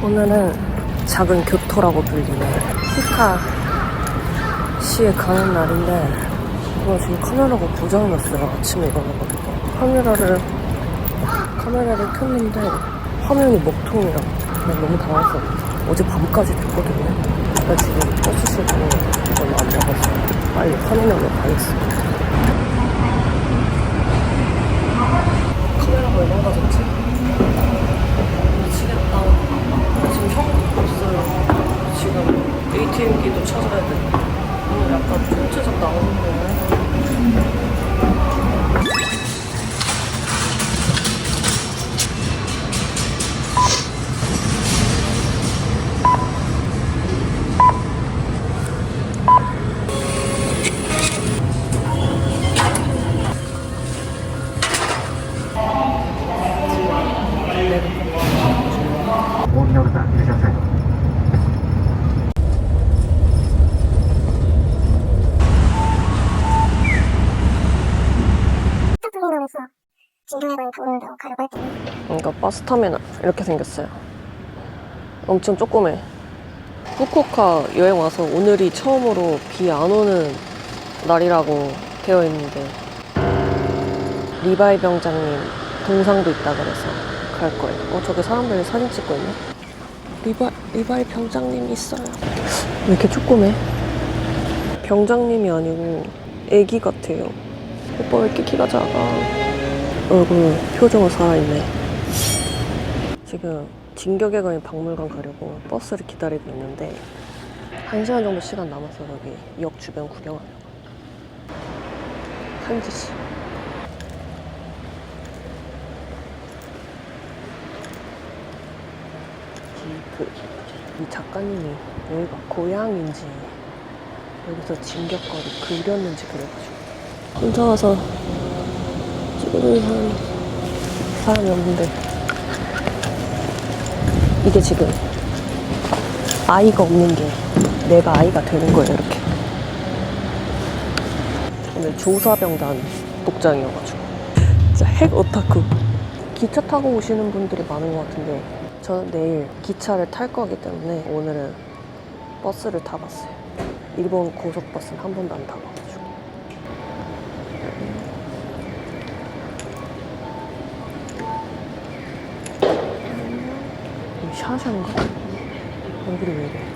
오늘은 작은 교토라고 불리는 히카시에 가는 날인데 지금 카메라가 고장났어요. 아침에 일어나가지고 카메라를 켰는데 화면이 먹통이라 너무 당황했어. 어제 밤까지 됐거든요. 나 지금 버스 시간이 얼마 안 남았어요. 빨리 터미널로 가겠습니다. 카메라가 얼마 가졌지? 미치겠다. 지금 현금도 없어요. 지금 ATM기도 찾아야 돼. 오늘 약간 총체적 나오는 거예요. 그러니까 버스 터미널 이렇게 생겼어요. 엄청 조그매. 후쿠오카 여행 와서 오늘이 처음으로 비 안 오는 날이라고 되어 있는데 리바이 병장님 동상도 있다 그래서 갈 거예요. 저기 사람들이 사진 찍고 있네. 리바이 병장님이 있어요. 왜 이렇게 조그매? 병장님이 아니고 애기 같아요. 오빠 왜 이렇게 키가 작아? 얼굴 표정은 살아있네. 지금 진격의 박물관 가려고 버스를 기다리고 있는데 1시간 정도 시간 남았어. 여기 역 주변 구경하려고. 한지씨. 이 작가님이 여기가 고향인지 여기서 진격거리 그렸는지 그래가지고 혼자 와서 찍는 사람이 없는데 이게 지금 아이가 없는 게 내가 아이가 되는 거예요. 이렇게 오늘 조사병단 복장이어가지고 진짜 핵 오타쿠. 기차 타고 오시는 분들이 많은 것 같은데 저는 내일 기차를 탈 거기 때문에 오늘은 버스를 타봤어요. 일본 고속버스는 한 번도 안 타봐가지고. 샤샤인가? 얼굴이 왜 이래?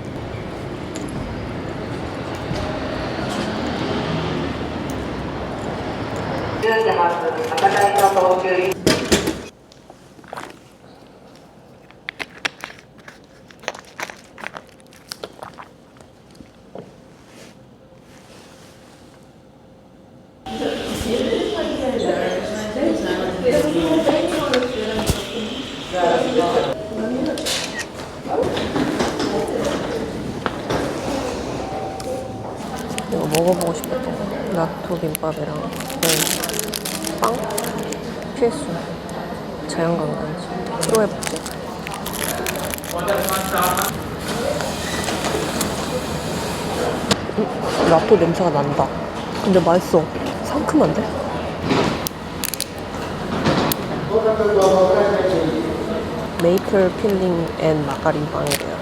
이거 먹어보고 싶었던 거. 나토 김밥이랑 빵? 필수. 자연관광지. 프로의 복지. 나토 냄새가 난다. 근데 맛있어. 상큼한데? 메이플 필링 앤 마가린 빵이래요.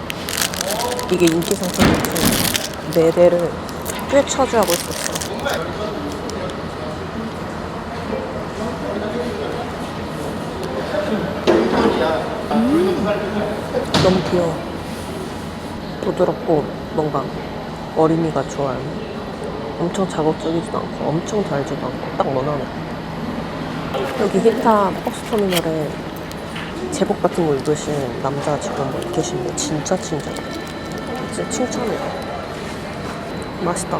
이게 인기 상품이어서 4대를 꽤 차지하고 있었어. 너무 귀여워. 부드럽고 뭔가 어린이가 좋아하는, 엄청 자극적이지도 않고 엄청 달지도 않고 딱 원하는. 여기 히타 버스터미널에 제복 같은 거 입으신 남자 직원분 계신데 진짜 친절해. 진짜 칭찬해요. 맛있다.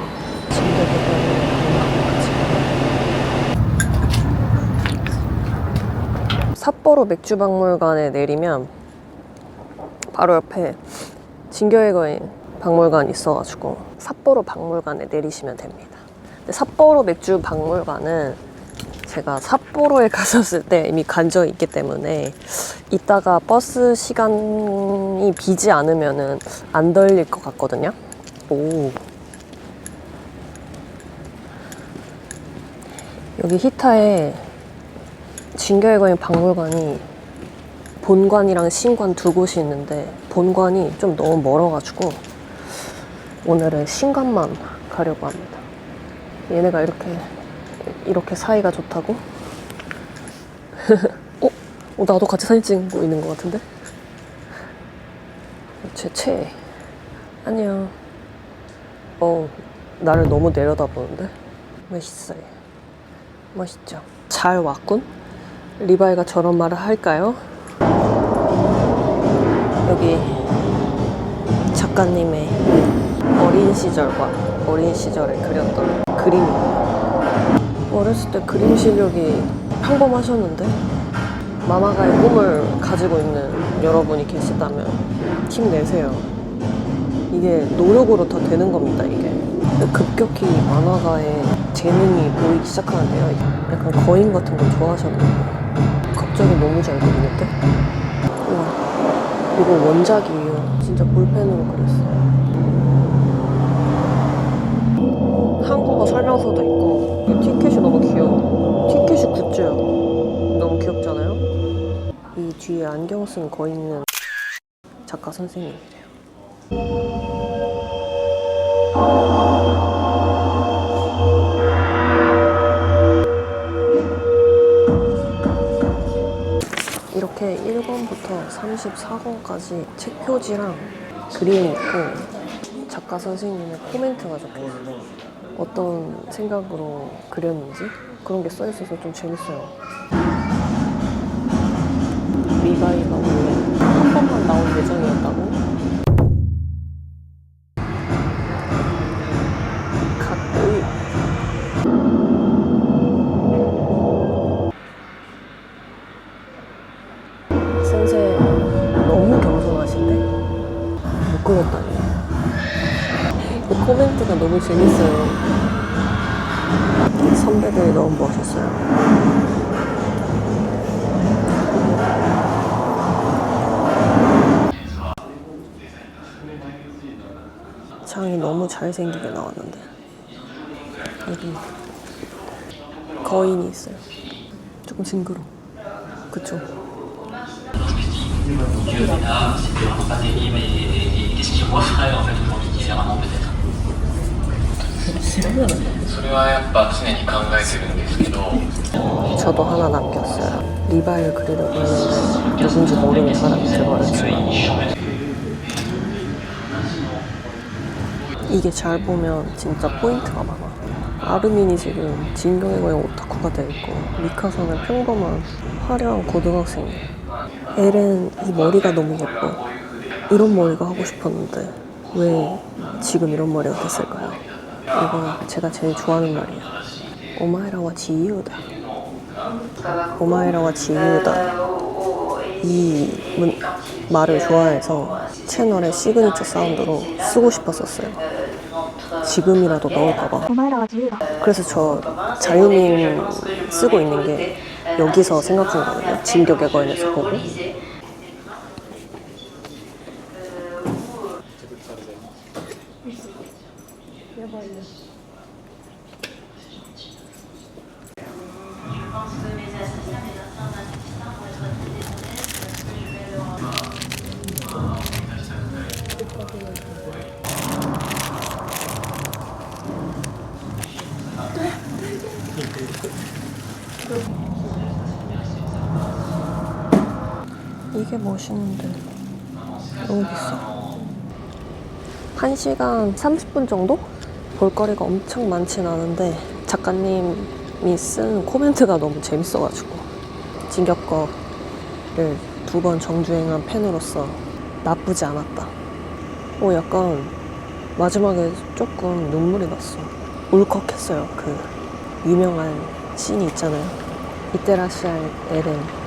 삿포로 맥주박물관에 내리면 바로 옆에 진격의 거인 박물관이 있어가지고 삿포로 박물관에 내리시면 됩니다. 근데 삿포로 맥주 박물관은 제가 삿포로에 갔었을 때 이미 간 적이 있기 때문에 이따가 버스 시간이 비지 않으면은 안 들릴 것 같거든요. 오. 여기 히타에 진격의 거인 박물관이 본관이랑 신관 두 곳이 있는데 본관이 좀 너무 멀어가지고 오늘은 신관만 가려고 합니다. 얘네가 이렇게 사이가 좋다고? 나도 같이 사진 찍고 있는 것 같은데? 최 안녕. 나를 너무 내려다보는데? 멋있어요. 멋있죠? 잘 왔군? 리바이가 저런 말을 할까요? 여기 작가님의 어린 시절과 어린 시절에 그렸던 그림이에요. 어렸을 때 그림 실력이 평범하셨는데 만화가의 꿈을 가지고 있는 여러분이 계시다면 힘내세요. 이게 노력으로 더 되는 겁니다, 이게. 급격히 만화가의 재능이 보이기 시작하는데요. 약간 거인 같은 걸 좋아하셨나요? 갑자기 너무 잘 그리는데? 우와. 이거 원작이에요. 진짜 볼펜으로 그렸어요. 한국어 설명서도 있고 이 티켓이 너무 귀여워. 티켓이 굿즈야. 너무 귀엽잖아요? 이 뒤에 안경 쓴 거인은 작가 선생님이래요. 이렇게 1권부터 34권까지 책 표지랑 그림이 있고 작가 선생님의 코멘트가 적혀있어요. 어떤 생각으로 그렸는지 그런 게 써있어서 좀 재밌어요. 리바이가 원래 한 번만 나올 예정이었다고? 갓보이. 센세 너무 겸손하신데? 못 그렸다니. 그 코멘트가 너무 재밌어요. 선배들이 너무 멋있어요. 장이 너무 잘생기게 나왔는데 여기 거인이 있어요. 조금 징그러. 그쵸? 저도 하나 남겼어요. 리바이를 그리려고 했는데 누군지 모르는 사람이 들어왔지만 이게 잘 보면 진짜 포인트가 많아. 아르민이 지금 진격의 거인 오타쿠가 돼 있고 미카사는 평범한 화려한 고등학생이에요. 엘은 이 머리가 너무 예뻐. 이런 머리가 하고 싶었는데 왜 지금 이런 머리가 됐을까요? 이거 제가 제일 좋아하는 말이에요. 오마에라와 지유다. 오마에라와 지유다. 이 말을 좋아해서 채널의 시그니처 사운드로 쓰고 싶었었어요. 지금이라도 넣을까봐. 그래서 저 자유민 쓰고 있는 게 여기서 생각한 거거든요. 진격의 거인에서 보고. 이게 멋있는데 너무 비싸. 1시간 30분 정도? 볼거리가 엄청 많진 않은데 작가님이 쓴 코멘트가 너무 재밌어가지고 진격거를 2번 정주행한 팬으로서 나쁘지 않았다. 약간 마지막에 조금 눈물이 났어. 울컥했어요. 그 유명한 씬이 있잖아요. 이때라시아의 에렌.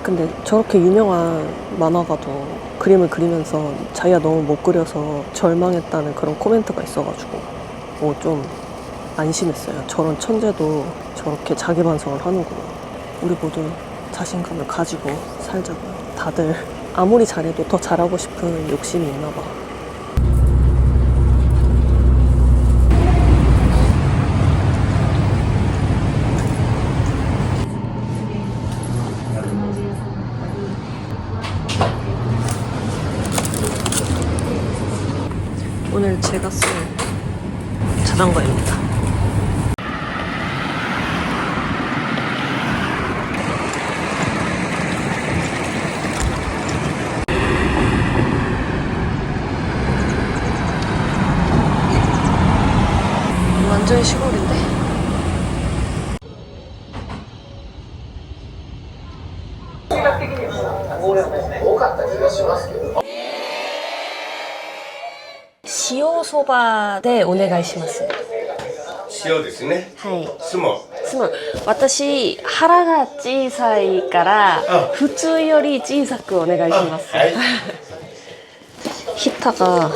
근데 저렇게 유명한 만화가도 그림을 그리면서 자기가 너무 못 그려서 절망했다는 그런 코멘트가 있어가지고 좀 안심했어요. 저런 천재도 저렇게 자기 반성을 하는구나. 우리 모두 자신감을 가지고 살자고요. 다들 아무리 잘해도 더 잘하고 싶은 욕심이 있나 봐. 오늘 제가 쓴 자전거입니다. 완전 시골인데?塩そばでお願いします。塩ですね。はい。酢も。私、腹が小さいから、普通より小さくお願いします。はい。히타가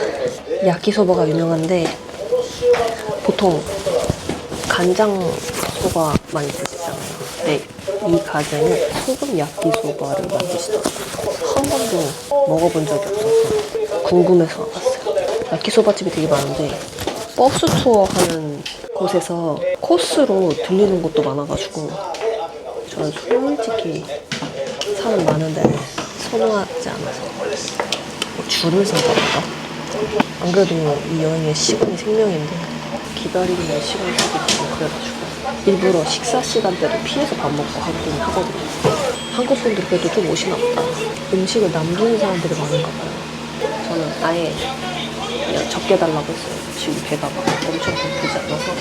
야키소바가 유명한데 보통 간장소바 많이 드시잖아요. 근데 이 가게는 소금 야키소바를 만드시더라고요. 한 번도 먹어본 적이 없어서 궁금해서 와봤어요. 야키소바집이 되게 많은데 버스 투어 하는 곳에서 코스로 들리는 곳도 많아가지고 저는 솔직히 사람 많은데 선호하지 않아서 줄을 선다니까. 안 그래도 이 여행의 시간이 생명인데 기다리는 시간이 되게 좀 그래가지고 일부러 식사 시간대도 피해서 밥 먹고 하긴 하거든요. 한국 분들 그래도 좀 오시나 보다. 음식을 남기는 사람들이 많은가 봐요. 저는 아예 그냥 적게 달라고 했어요. 지금 배가 막 엄청 고프지 않아서.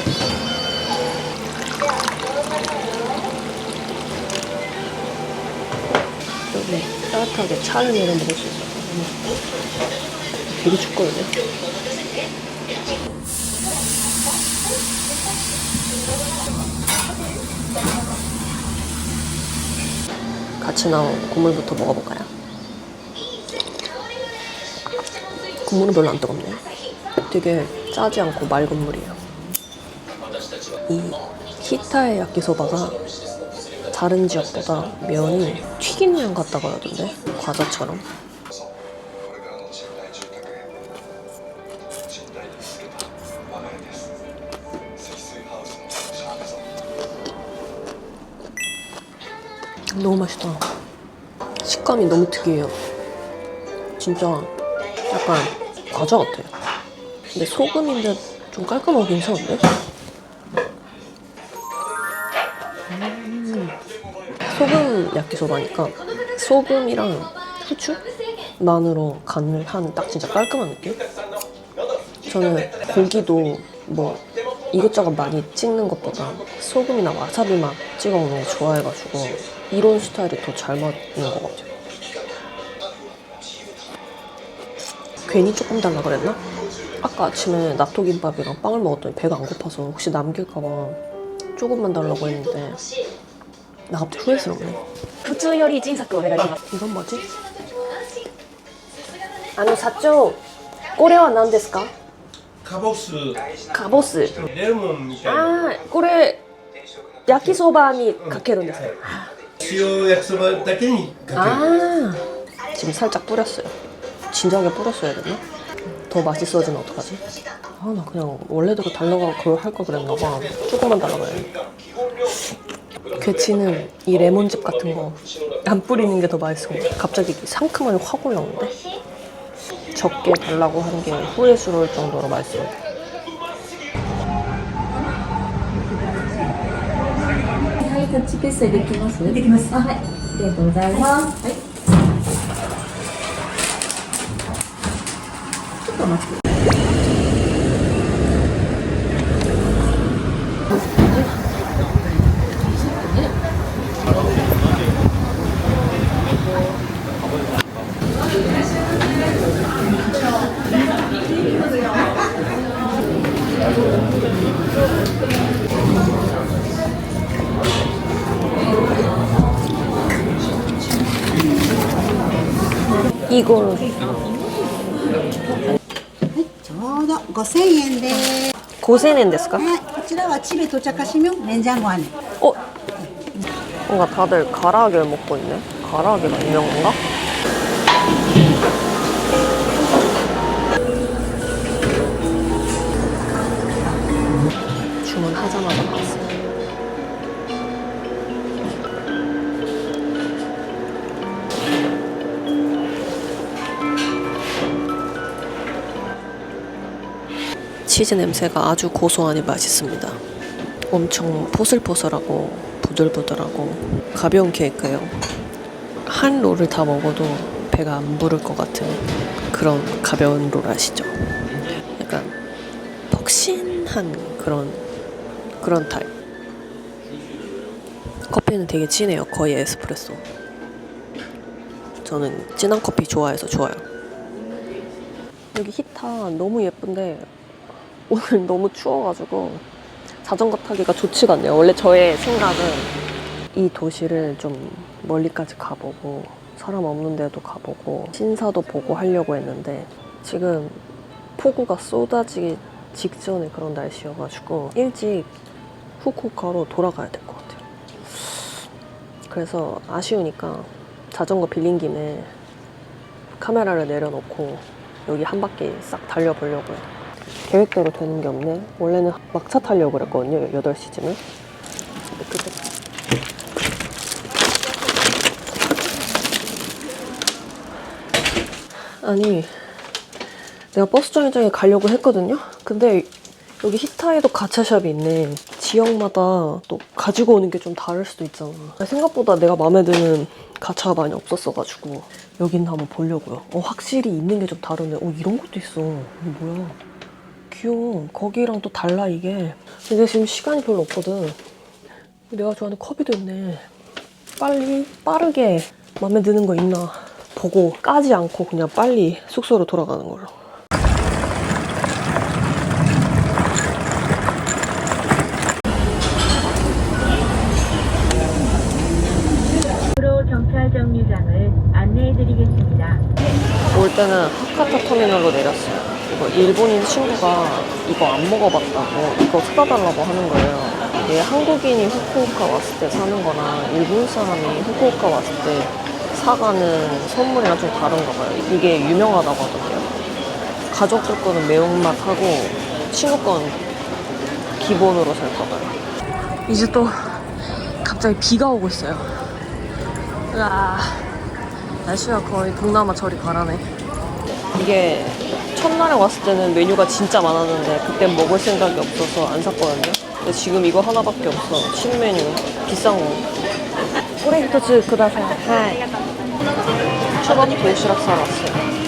여기 따뜻하게 차를 내려 먹을 수 있어요. 되게 춥거든요. 같이 나온 국물부터 먹어볼까요? 국물은 별로 안 뜨겁네. 되게 짜지 않고 맑은 물이에요. 이 히타의 야끼소바가 다른 지역보다 면이 튀긴 면 같다고 하던데? 과자처럼. 너무 맛있다. 식감이 너무 특이해요. 진짜 약간 과자 같아요. 근데 소금인데 좀 깔끔하고 괜찮은데? 소금 야끼소바니까 소금이랑 후추? 만으로 간을 한 딱 진짜 깔끔한 느낌? 저는 고기도 뭐 이것저것 많이 찍는 것보다 소금이나 와사비 맛 찍어 먹는 거 좋아해가지고 이런 스타일이 더 잘 맞는 것 같아요. 괜히 조금 달라 그랬나? 아까 아침에 나토김밥이랑 빵을 먹었더니 배가 안 고파서 혹시 남길까봐 조금만 달라고 했는데 나 갑자기 후회스럽네. 普通より小さくお願いします。 이건 뭐지? 社長、これは何ですか? カボス。カボス。レモンみたいな。これ焼きそばにかけるんですか?塩焼きそばだけにかける。 지금 살짝 뿌렸어요. 진작에 뿌렸어야 됐나? 더 맛있어지면 어떡하지? 나 그냥 원래대로 달라고 그걸 할 걸 그랬나 봐. 조금만 달라고 해. 괴치는 이 레몬즙 같은 거 안 뿌리는 게 더 맛있어. 갑자기 상큼함이 확 올라오는데? 적게 달라고 하는 게 후회스러울 정도로 맛있어요. 터치決済できます？できます。はい。ありがとうございます。はい。ちょっと待って。 이걸 ちょうど5000円です。 고세는 ですか? はい、こちらは집에 도착하시면 냉장고 안에. 뭔가 다들 가라아게를 먹고 있네. 가라아게가 유명한가? 주문하자마자 나왔어요. 치즈 냄새가 아주 고소하니 맛있습니다. 엄청 포슬포슬하고 부들부들하고 가벼운 케이크예요. 한 롤을 다 먹어도 배가 안 부를 것 같은 그런 가벼운 롤 아시죠? 약간 퍽신한 그런 타입. 커피는 되게 진해요. 거의 에스프레소. 저는 진한 커피 좋아해서 좋아요. 여기 히타 너무 예쁜데 오늘 너무 추워가지고 자전거 타기가 좋지가 않네요. 원래 저의 생각은 이 도시를 좀 멀리까지 가보고 사람 없는 데도 가보고 신사도 보고 하려고 했는데 지금 폭우가 쏟아지기 직전에 그런 날씨여가지고 일찍 후쿠오카로 돌아가야 될 것 같아요. 그래서 아쉬우니까 자전거 빌린 김에 카메라를 내려놓고 여기 한 바퀴 싹 달려보려고요. 계획대로 되는 게 없네. 원래는 막차 타려고 그랬거든요. 8시쯤에. 아니, 내가 버스 정류장에 가려고 했거든요. 근데 여기 히타에도 가차샵이 있네. 지역마다 또 가지고 오는 게 좀 다를 수도 있잖아. 생각보다 내가 마음에 드는 가차가 많이 없었어가지고 여긴 한번 보려고요. 확실히 있는 게 좀 다르네. 이런 것도 있어. 이거 뭐야. 귀여워. 거기랑 또 달라 이게. 근데 지금 시간이 별로 없거든. 내가 좋아하는 커피도 있네. 빨리 빠르게 마음에 드는 거 있나 보고 까지 않고 그냥 빨리 숙소로 돌아가는 걸로. 도로 경찰 정류장을 안내해드리겠습니다. 올 때는 하카타 터미널로 내렸어요. 이거 일본인 친구가 이거 안 먹어봤다고 이거 사다달라고 하는 거예요. 이게 한국인이 후쿠오카 왔을 때 사는 거나 일본 사람이 후쿠오카 왔을 때 사가는 선물이랑 좀 다른가 봐요. 이게 유명하다고 하던데요. 가족들 거는 매운맛하고 친구 건 기본으로 살까 봐요. 이제 또 갑자기 비가 오고 있어요. 으아, 날씨가 거의 동남아 저리 가라네. 이게 첫날에 왔을 때는 메뉴가 진짜 많았는데 그땐 먹을 생각이 없어서 안 샀거든요. 근데 지금 이거 하나밖에 없어. 신메뉴 비싼 거. 오레 히토츠 쿠다사이. 하이. 초밥 도시락 사러 왔어요.